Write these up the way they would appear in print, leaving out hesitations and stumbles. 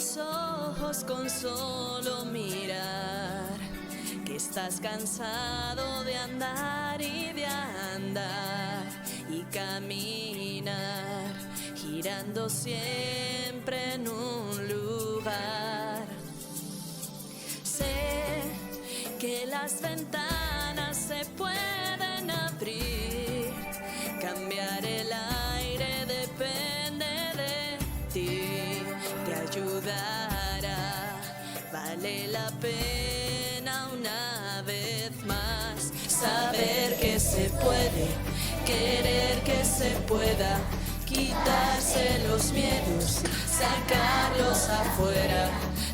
los ojos con solo mirar, que estás cansado de andar y de andar y caminar, girando siempre en un lugar. Sé que las ventanas se pueden abrir, cambiar el aire depende de ti, te ayudará, vale la pena una vez más saber que se puede, querer que se pueda, quitarse los miedos, sacarlos afuera,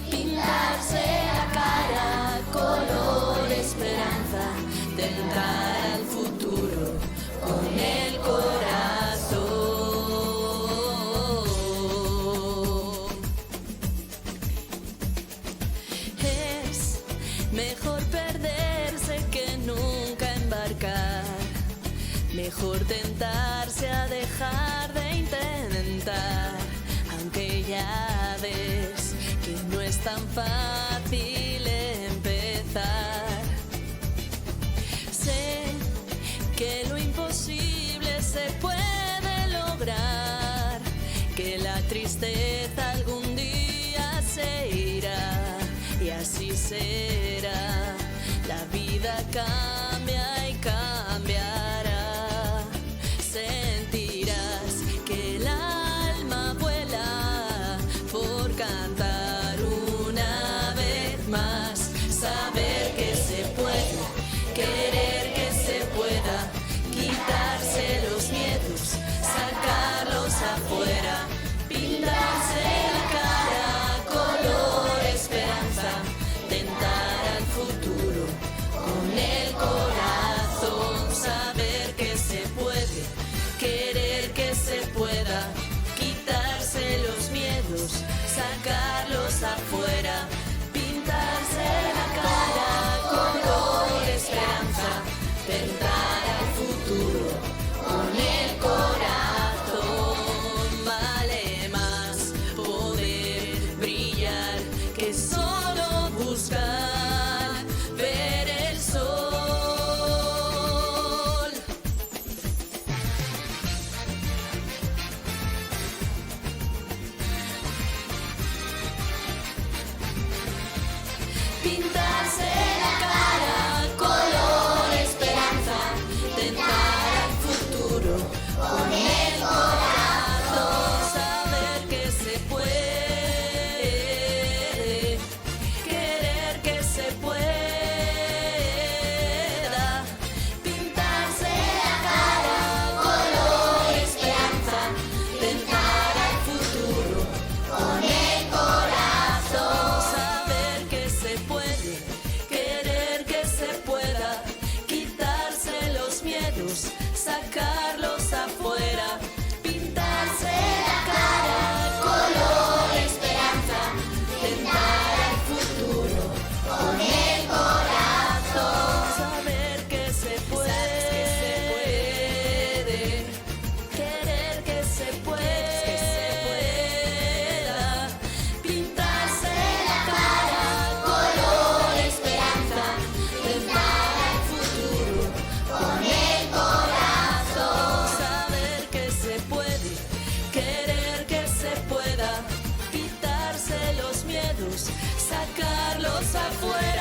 pintarse la cara, color esperanza, tentar al futuro con el corazón. Es mejor perderse que nunca embarcar, mejor tentarse a dejar de intentar, aunque ya ves que no es tan fácil empezar. Sé que lo imposible se puede lograr, que la tristeza algún día se irá y así será. La vida cambia y cambiará. Sentirás que el alma vuela por cantar una vez más. Saber que se puede, querer que se pueda, quitarse los miedos, sacarlos afuera, pintarse la cara, color esperanza, tentar al futuro con el corazón. Saber que se puede, querer que se pueda, quitarse los miedos, sacarlos afuera, pintarse la cara, color esperanza, tentar al futuro con el corazón. Vale más poder brillar que solo buscar ver el sol. Pintarse la cara, color esperanza, tentar al futuro con el corazón. Saber que se puede, querer que se pueda, pintarse la cara, color esperanza, tentar al futuro con el corazón. Saber que se puede, querer que se pueda, quitarse los miedos, sacarlos afuera, pintarse la cara, color esperanza, tentar al futuro con el corazón. Saber que se puede, querer que se pueda, pintarse la cara, color esperanza, tentar al futuro con el corazón. Saber que se puede, querer que se pueda, quitarse los miedos, sacarlos afuera.